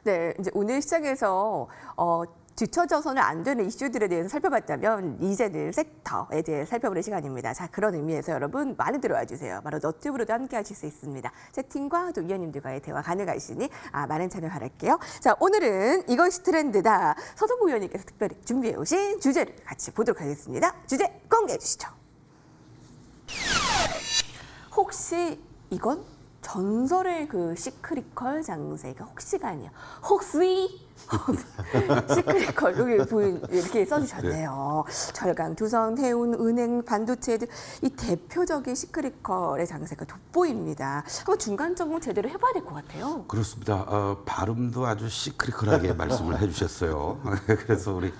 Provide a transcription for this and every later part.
네, 이제 오늘 시장에서 뒤처져서는 안 되는 이슈들에 대해서 살펴봤다면 이제는 섹터에 대해 살펴보는 시간입니다. 자, 그런 의미에서 여러분 많이 들어와 주세요. 바로 너튜브로도 함께 하실 수 있습니다. 채팅과 또 위원님들과의 대화 가능하시니 많은 참여 바랄게요. 자, 오늘은 이것이 트렌드다. 서동구 위원님께서 특별히 준비해 오신 주제를 같이 보도록 하겠습니다. 주제 공개해 주시죠. 혹시 이건 전설의 그 시크릿컬 장세가 혹시가 아니에요. 혹시 시크릿컬 여기 보인 이렇게 써주셨네요. 철강, 두성, 해운, 은행, 반도체 등 이 대표적인 시크릿컬의 장세가 돋보입니다. 한번 중간 점검 제대로 해봐야 될 것 같아요. 그렇습니다. 발음도 아주 시크릿컬하게 말씀을 해주셨어요. 그래서 우리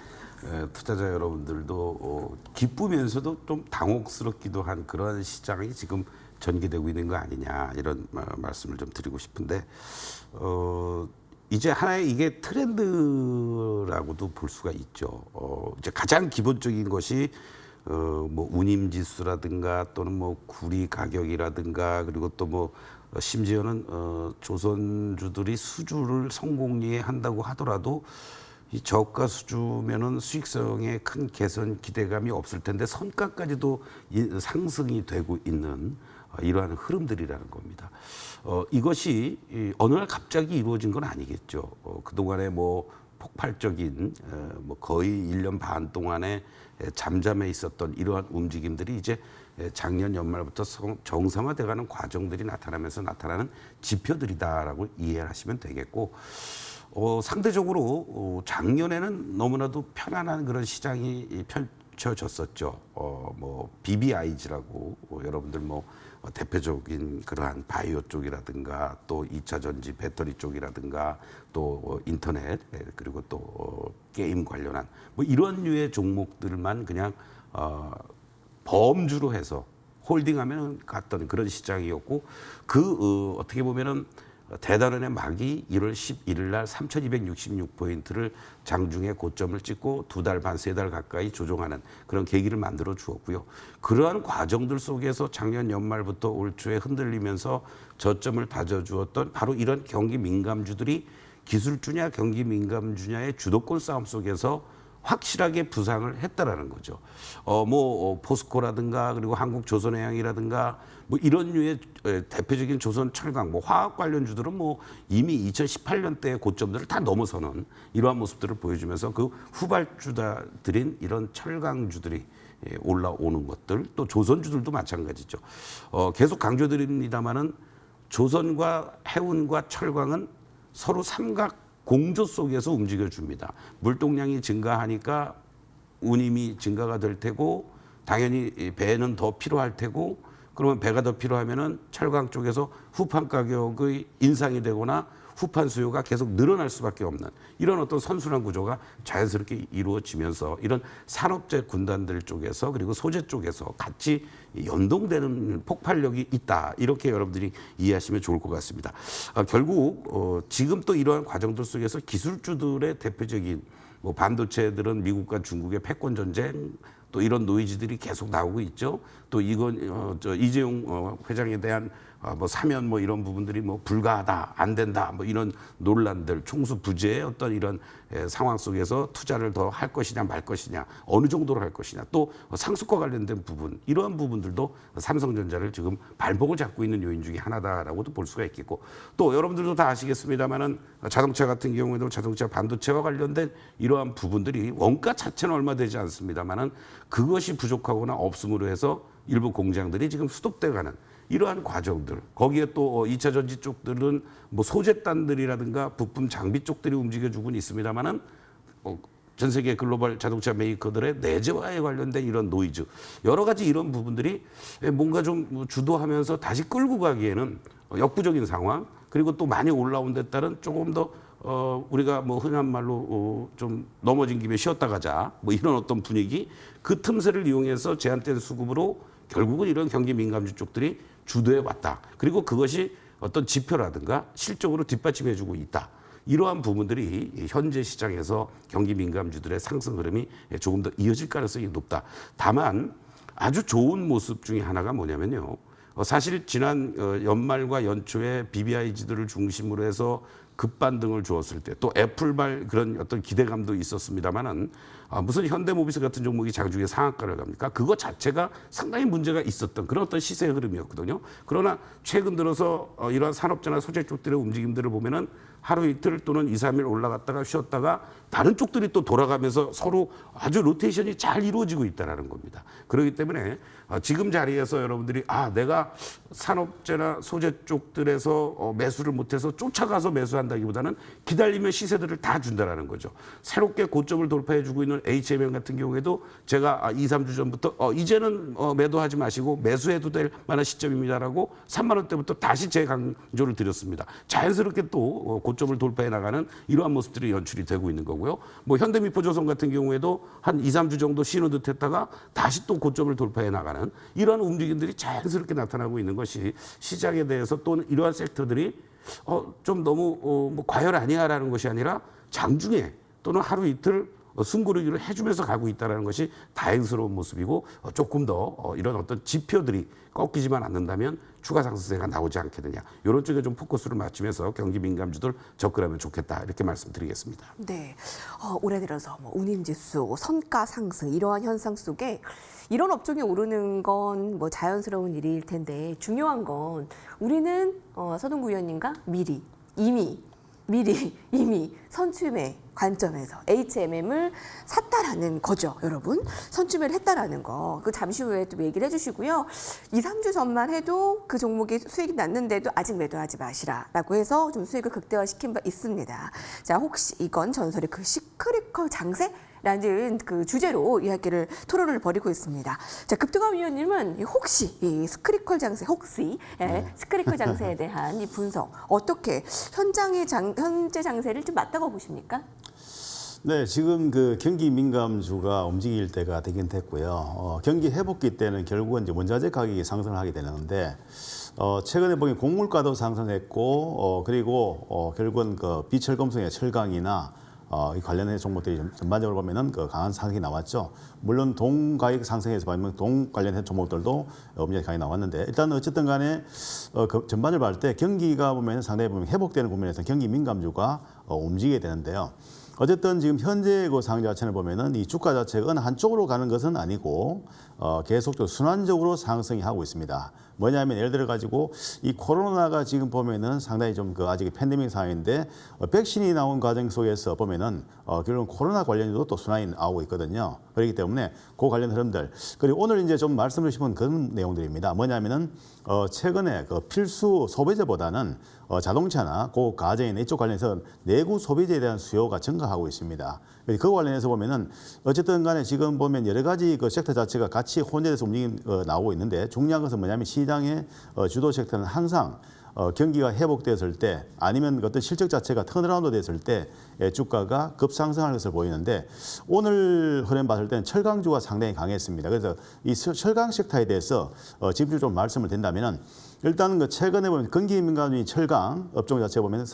투자자 여러분들도 기쁘면서도 좀 당혹스럽기도 한 그러한 시장이 지금 전개되고 있는 거 아니냐 이런 말씀을 좀 드리고 싶은데 이제 하나의 이게 트렌드라고도 볼 수가 있죠. 이제 가장 기본적인 것이 뭐 운임지수라든가 또는 뭐 구리 가격이라든가 그리고 또 뭐 심지어는 조선주들이 수주를 성공리에 한다고 하더라도 이 저가 수주면은 수익성에 큰 개선 기대감이 없을 텐데 선가까지도 상승이 되고 있는 이러한 흐름들이라는 겁니다. 이것이 어느 날 갑자기 이루어진 건 아니겠죠. 그동안에 뭐 폭발적인 뭐 거의 1년 반 동안에 잠잠해 있었던 이러한 움직임들이 이제 작년 연말부터 정상화돼가는 과정들이 나타나면서 나타나는 지표들이다라고 이해를 하시면 되겠고 상대적으로 작년에는 너무나도 편안한 그런 시장이 펼쳐졌었죠. 뭐 BBIG라고 여러분들 뭐 대표적인 그러한 바이오 쪽이라든가 또 2차 전지 배터리 쪽이라든가 또 인터넷 그리고 또 게임 관련한 뭐 이런 류의 종목들만 그냥 범주로 해서 홀딩하면 갔던 그런 시장이었고 어떻게 보면은 대단원의 막이 1월 11일 날 3,266포인트를 장중에 고점을 찍고 2달 반, 3달 가까이 조정하는 그런 계기를 만들어 주었고요. 그러한 과정들 속에서 작년 연말부터 올 초에 흔들리면서 저점을 다져주었던 바로 이런 경기 민감주들이 기술주냐 경기 민감주냐의 주도권 싸움 속에서 확실하게 부상을 했다라는 거죠. 포스코라든가 그리고 한국조선해양이라든가 뭐 이런 류의 대표적인 조선 철강, 뭐 화학 관련주들은 뭐 이미 2018년대의 고점들을 다 넘어서는 이러한 모습들을 보여주면서 그 후발주들인 이런 철강주들이 올라오는 것들, 또 조선주들도 마찬가지죠. 계속 강조드립니다마는 조선과 해운과 철강은 서로 삼각 공조 속에서 움직여줍니다. 물동량이 증가하니까 운임이 증가가 될 테고 당연히 배는 더 필요할 테고 그러면 배가 더 필요하면은 철강 쪽에서 후판 가격의 인상이 되거나 후판 수요가 계속 늘어날 수밖에 없는 이런 어떤 선순환 구조가 자연스럽게 이루어지면서 이런 산업재 군단들 쪽에서 그리고 소재 쪽에서 같이 연동되는 폭발력이 있다. 이렇게 여러분들이 이해하시면 좋을 것 같습니다. 결국 지금 또 이러한 과정들 속에서 기술주들의 대표적인 뭐 반도체들은 미국과 중국의 패권 전쟁 또 이런 노이즈들이 계속 나오고 있죠. 또 이건 이재용 회장에 대한 뭐 사면 뭐 이런 부분들이 뭐 불가하다, 안 된다, 뭐 이런 논란들, 총수 부재의 어떤 이런 상황 속에서 투자를 더 할 것이냐 말 것이냐, 어느 정도로 할 것이냐, 또 상속과 관련된 부분, 이러한 부분들도 삼성전자를 지금 발목을 잡고 있는 요인 중에 하나다라고도 볼 수가 있겠고, 또 여러분들도 다 아시겠습니다만은 자동차 같은 경우에도 자동차 반도체와 관련된 이러한 부분들이 원가 자체는 얼마 되지 않습니다만은 그것이 부족하거나 없음으로 해서 일부 공장들이 지금 수독돼가는 이러한 과정들, 거기에 또 2차 전지 쪽들은 뭐 소재단들이라든가 부품 장비 쪽들이 움직여주고는 있습니다만은 전 세계 글로벌 자동차 메이커들의 내재화에 관련된 이런 노이즈, 여러 가지 이런 부분들이 뭔가 좀 주도하면서 다시 끌고 가기에는 역부족인 상황, 그리고 또 많이 올라온 데 따른 조금 더 우리가 뭐 흔한 말로 좀 넘어진 김에 쉬었다 가자, 뭐 이런 어떤 분위기, 그 틈새를 이용해서 제한된 수급으로 결국은 이런 경기 민감주 쪽들이 주도해 왔다. 그리고 그것이 어떤 지표라든가 실적으로 뒷받침해주고 있다. 이러한 부분들이 현재 시장에서 경기 민감주들의 상승 흐름이 조금 더 이어질 가능성이 높다. 다만 아주 좋은 모습 중에 하나가 뭐냐면요. 사실 지난 연말과 연초에 BBIG들을 중심으로 해서 급반등을 주었을 때 또 애플발 그런 어떤 기대감도 있었습니다만은 무슨 현대모비스 같은 종목이 장중에 상한가를 갑니까? 그거 자체가 상당히 문제가 있었던 그런 어떤 시세 흐름이었거든요. 그러나 최근 들어서 이러한 산업재나 소재 쪽들의 움직임들을 보면은 하루 이틀 또는 2, 3일 올라갔다가 쉬었다가 다른 쪽들이 또 돌아가면서 서로 아주 로테이션이 잘 이루어지고 있다는 겁니다. 그렇기 때문에 지금 자리에서 여러분들이 내가 산업재나 소재 쪽들에서 매수를 못해서 쫓아가서 매수한다기보다는 기다리면 시세들을 다 준다라는 거죠. 새롭게 고점을 돌파해주고 있는 HMM 같은 경우에도 제가 2, 3주 전부터 이제는 매도하지 마시고 매수해도 될 만한 시점입니다라고 3만 원대부터 다시 재강조를 드렸습니다. 자연스럽게 또 고점을 돌파해 나가는 이러한 모습들이 연출이 되고 있는 거고요. 뭐 현대미포조선 같은 경우에도 한 2, 3주 정도 쉬는 듯 했다가 다시 또 고점을 돌파해 나가는 이러한 움직임들이 자연스럽게 나타나고 있는 것이 시장에 대해서 또는 이러한 섹터들이 좀 너무 뭐 과열 아니야라는 것이 아니라 장중에 또는 하루 이틀 숨고르기를 해주면서 가고 있다는 것이 다행스러운 모습이고 조금 더 이런 어떤 지표들이 꺾이지만 않는다면 추가 상승세가 나오지 않겠느냐. 이런 쪽에 좀 포커스를 맞추면서 경기 민감주들 접근하면 좋겠다. 이렇게 말씀드리겠습니다. 네, 올해 들어서 뭐 운임지수, 선가 상승 이러한 현상 속에 이런 업종이 오르는 건 뭐 자연스러운 일일 텐데 중요한 건 우리는 서동구 위원님과 이미 선취매 관점에서 HMM을 샀다라는 거죠, 여러분. 선취매를 했다라는 거. 그 잠시 후에 또 얘기를 해주시고요. 2, 3주 전만 해도 그 종목이 수익이 났는데도 아직 매도하지 마시라라고 해서 좀 수익을 극대화시킨 바 있습니다. 자, 혹시 이건 전설의 그 시크릿컬 장세? 라는 그 주제로 이야기를 토론을 벌이고 있습니다. 자, 급등한 위원님은 혹시 이 스크리컬 장세, 스크리컬 장세에 대한 이 분석 어떻게 현재 장세를 좀 맞다고 보십니까? 네, 지금 그 경기 민감주가 움직일 때가 되긴 됐고요. 경기 회복기 때는 결국은 이제 원자재 가격이 상승을 하게 되는데 최근에 보면 곡물가도 상승했고 그리고 결국은 그 비철금속의 철강이나 이 관련된 종목들이 전반적으로 보면은 그 강한 상승이 나왔죠. 물론 동 가격 상승에서 보면 동 관련된 종목들도 엄청나게 강하게 나왔는데 일단 어쨌든 간에 전반적으로 봤을 때 경기가 보면 상당히 보면 회복되는 국면에서 경기 민감주가 움직이게 되는데요. 어쨌든 지금 현재 그 상황 자체를 보면은 이 주가 자체가 어느 한쪽으로 가는 것은 아니고 계속적으로 순환적으로 상승이 하고 있습니다. 뭐냐면 예를 들어 가지고 이 코로나가 지금 보면은 상당히 좀 그 아직 팬데믹 상황인데 백신이 나온 과정 속에서 보면은 결국 코로나 관련주도 또 순환이 나오고 있거든요. 그렇기 때문에 그 관련 흐름들 그리고 오늘 이제 좀 말씀을 주신 그런 내용들입니다. 뭐냐면은 최근에 그 필수 소비재보다는 자동차나 그 가전이나 이쪽 관련해서 내구 소비재에 대한 수요가 증가하고 있습니다. 그 관련해서 보면은 어쨌든 간에 지금 보면 여러 가지 그 섹터 자체가 같이 혼재돼서 움직임 나오고 있는데 중요한 것은 뭐냐면 시장의 주도 섹터는 항상 경기가 회복됐을 때 아니면 어떤 실적 자체가 턴어라운드 됐을 때 주가가 급상승하는 것을 보이는데 오늘 흐름 봤을 때는 철강주가 상당히 강했습니다. 그래서 이 철강 섹터에 대해서 집중 좀 말씀을 드린다면은 일단은 그 최근에 보면 경기 민감주인 철강 업종 자체 보면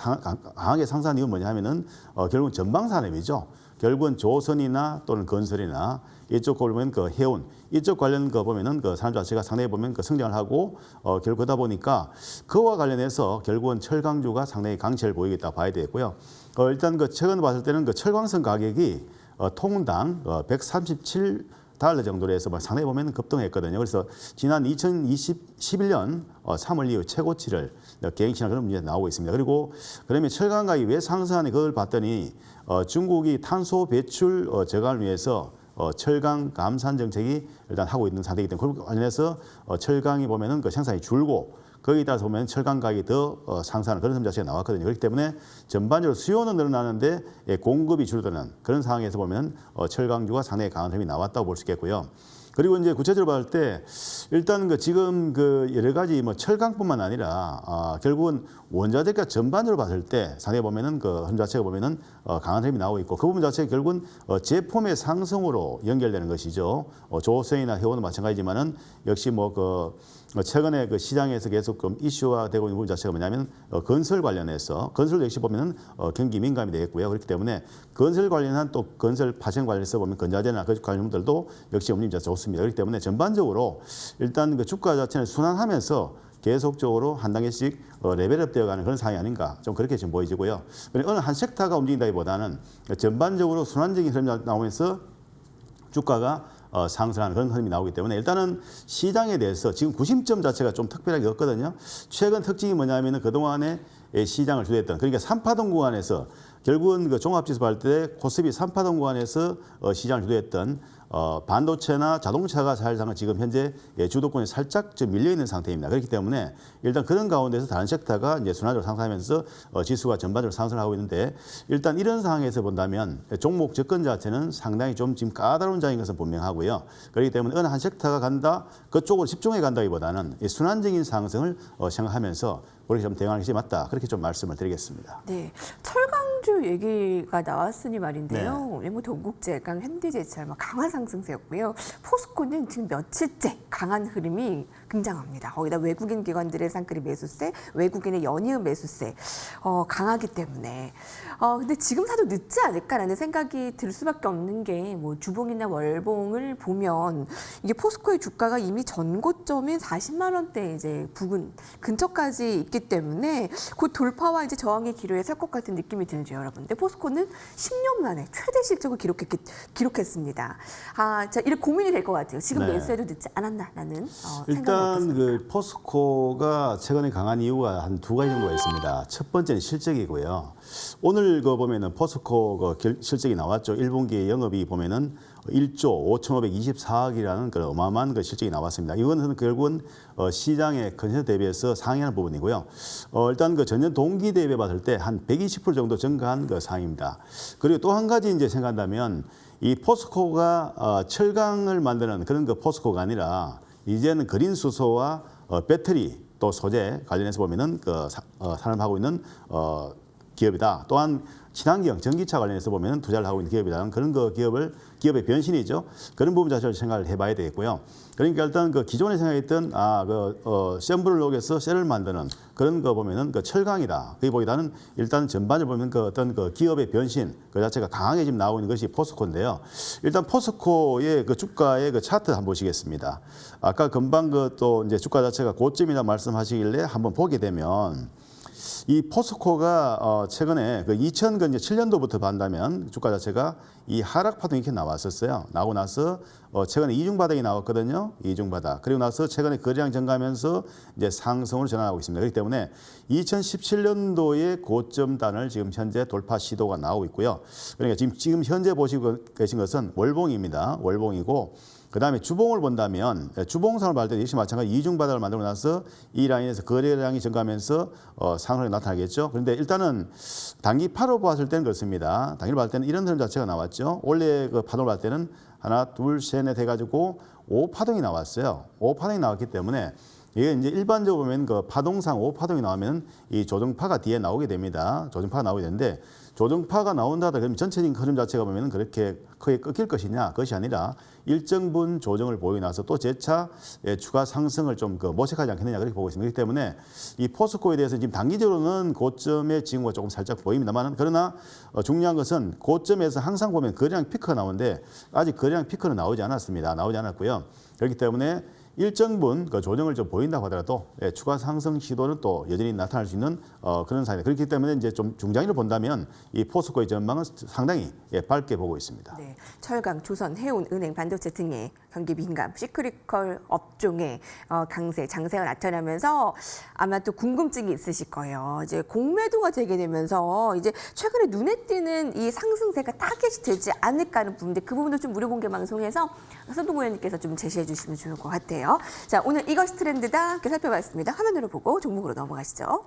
강하게 상승한 이유는 뭐냐면은 결국은 전방 산업이죠. 결국은 조선이나 또는 건설이나 이쪽 보면 그 해운 이쪽 관련 거 보면은 그 산업 자체가 상당히 보면 그 성장을 하고 결국 그러다 보니까 그와 관련해서 결국은 철강주가 상당히 강세를 보이겠다 봐야 되겠고요. 일단 그 최근 봤을 때는 그 철광석 가격이 통당 137달러 정도로 해서 상당히 보면 급등했거든요. 그래서 지난 2011년 3월 이후 최고치를 갱신한 그런 문제가 나오고 있습니다. 그리고 그러면 철강 가격이 왜 상승하는 그걸 봤더니 중국이 탄소 배출 저감을 위해서 철강 감산 정책이 일단 하고 있는 상태이기 때문에 그런 관련해서 철강이 보면은 그 생산이 줄고 거기에 따라서 보면 철강 가격이 더 상승하는 그런 점자체가 나왔거든요. 그렇기 때문에 전반적으로 수요는 늘어나는데 공급이 줄어드는 그런 상황에서 보면 철강주가 상당히 강한 흐름이 나왔다고 볼 수 있겠고요. 그리고 이제 구체적으로 봤을 때 일단 그 지금 그 여러 가지 뭐 철강뿐만 아니라 결국은 원자재가 전반적으로 봤을 때 상당히 보면은 그 흐름 자체가 보면은 강한 흐름이 나오고 있고 그 부분 자체가 결국은 제품의 상승으로 연결되는 것이죠. 조선이나 해운은 마찬가지지만은 역시 뭐 그 최근에 그 시장에서 계속 좀 이슈화 되고 있는 부분 자체가 뭐냐면 건설 관련해서 건설도 역시 보면은 경기 민감이 되겠고요. 그렇기 때문에 건설 관련한 또 건설 파생 관련해서 보면 건자재나 그 관련들도 역시 움직임 자체가 좋습니다. 그렇기 때문에 전반적으로 일단 그 주가 자체는 순환하면서 계속적으로 한 단계씩 레벨업 되어가는 그런 상황이 아닌가 좀 그렇게 지금 보여지고요. 어느 한 섹터가 움직인다기보다는 전반적으로 순환적인 흐름이 나오면서 주가가 상승하는 그런 흐름이 나오기 때문에 일단은 시장에 대해서 지금 구심점 자체가 좀 특별하게 없거든요. 최근 특징이 뭐냐면은 그동안에 시장을 주도했던 그러니까 3파동 구간에서 결국은 그 종합지수 할 때 코스피 3파동 구간에서 시장을 주도했던 반도체나 자동차가 사실상 지금 현재 주도권에 살짝 좀 밀려 있는 상태입니다. 그렇기 때문에 일단 그런 가운데서 다른 섹터가 이제 순환적으로 상승하면서 지수가 전반적으로 상승하고 있는데 일단 이런 상황에서 본다면 종목 접근 자체는 상당히 좀 지금 까다로운 장인 것은 분명하고요. 그렇기 때문에 어느 한 섹터가 간다 그쪽으로 집중해 간다기보다는 이 순환적인 상승을 생각하면서 우리 좀 대응하는 것이 맞다. 그렇게 좀 말씀을 드리겠습니다. 네, 철강주 얘기가 나왔으니 말인데요. 뭐 동국제강, 현대제철 강한 상승세였고요. 포스코는 지금 며칠째 강한 흐름이 굉장합니다. 거기다 외국인 기관들의 쌍끌이 매수세, 외국인의 연이은 매수세 강하기 때문에 근데 지금 사도 늦지 않을까라는 생각이 들 수밖에 없는 게 뭐 주봉이나 월봉을 보면 이게 포스코의 주가가 이미 전고점인 40만 원대 이제 부근 근처까지 있기 때문에 곧 돌파와 이제 저항의 기로에 설 것 같은 느낌이 드는죠, 여러분. 근데 포스코는 10년 만에 최대 실적을 기록했습니다. 자, 이렇게 고민이 될 것 같아요. 지금 네. 매수해도 늦지 않았나라는 생각이 일단 어떻습니까? 그 포스코가 최근에 강한 이유가 한 두 가지 정도가 있습니다. 첫 번째는 실적이고요. 오늘 그 보면은 포스코 그 실적이 나왔죠. 1분기 영업이 보면은 1조 5,524억이라는 그런 어마어마한 그 실적이 나왔습니다. 이거는 결국은 시장의 컨센서스 대비해서 상회하는 부분이고요. 일단 그 전년 동기 대비 봤을 때 한 120% 정도 증가한 그 상황입니다. 그리고 또 한 가지 이제 생각한다면 이 포스코가 철강을 만드는 그런 그 포스코가 아니라 이제는 그린 수소와 배터리 또 소재 관련해서 보면은 그 산업하고 있는 기업이다. 또한 친환경 전기차 관련해서 보면 투자를 하고 있는 기업이라는 그런 그 기업의 변신이죠. 그런 부분 자체를 생각을 해봐야 되겠고요. 그러니까 일단 그 기존에 생각했던 샘플을 녹여서 셀을 만드는 그런 거 보면은 그 철강이다. 거기보다는 일단 전반적으로 보면 그 어떤 그 기업의 변신 그 자체가 강하게 지금 나오고 있는 것이 포스코인데요. 일단 포스코의 그 주가의 그 차트 한번 보시겠습니다. 아까 금방 그 또 이제 주가 자체가 고점이다 말씀하시길래 한번 보게 되면. 이 포스코가 최근에 그 2007년도부터 본다면 주가 자체가 이 하락 파동이 이렇게 나왔었어요. 나오고 나서 최근에 이중바닥이 나왔거든요. 이중바닥. 그리고 나서 최근에 거래량 증가하면서 이제 상승으로 전환하고 있습니다. 그렇기 때문에 2017년도의 고점단을 지금 현재 돌파 시도가 나오고 있고요. 그러니까 지금 현재 보시고 계신 것은 월봉입니다. 월봉이고 그다음에 주봉을 본다면 주봉상을 봤을 때 역시 마찬가지 이중바닥을 만들고 나서 이 라인에서 거래량이 증가하면서 상승이 나타나겠죠. 그런데 일단은 단기파로 봤을 때는 그렇습니다. 단기로 봤을 때는 이런 흐름 자체가 나왔죠. 원래 그 파동을 봤을 때는 하나, 둘, 셋, 넷 해가지고 5파동이 나왔어요. 5파동이 나왔기 때문에 이게 이제 일반적으로 보면 그 파동상 5파동이 나오면 이 조정파가 뒤에 나오게 됩니다. 조정파가 나오게 되는데 조정파가 나온다 그러면 전체적인 흐름 자체가 보면 그렇게 크게 꺾일 것이냐 그것이 아니라 일정 분 조정을 보이고 나서 또 재차 추가 상승을 좀 모색하지 않겠느냐 그렇게 보고 있습니다. 그렇기 때문에 이 포스코에 대해서 지금 단기적으로는 고점의 징후가 조금 살짝 보입니다만 그러나 중요한 것은 고점에서 항상 보면 거래량 피크가 나오는데 아직 거래량 피크는 나오지 않았습니다. 나오지 않았고요. 그렇기 때문에 일정 분 그 조정을 좀 보인다고 하더라도 추가 상승 시도는 또 여전히 나타날 수 있는 그런 상황입니다. 그렇기 때문에 이제 좀 중장기로 본다면 이 포스코의 전망은 상당히 밝게 보고 있습니다. 네, 철강, 조선, 해운, 은행, 반도체 등의 경기 민감, 시크릿컬 업종의 강세, 장세가 나타나면서 아마 또 궁금증이 있으실 거예요. 이제 공매도가 되게 되면서 이제 최근에 눈에 띄는 이 상승세가 타겟이 되지 않을까 하는 부분인데 그 부분도 좀 무료공개 방송에서 선동구 의원님께서 좀 제시해 주시면 좋을 것 같아요. 자, 오늘 이것이 트렌드다 함께 살펴봤습니다. 화면으로 보고 종목으로 넘어가시죠.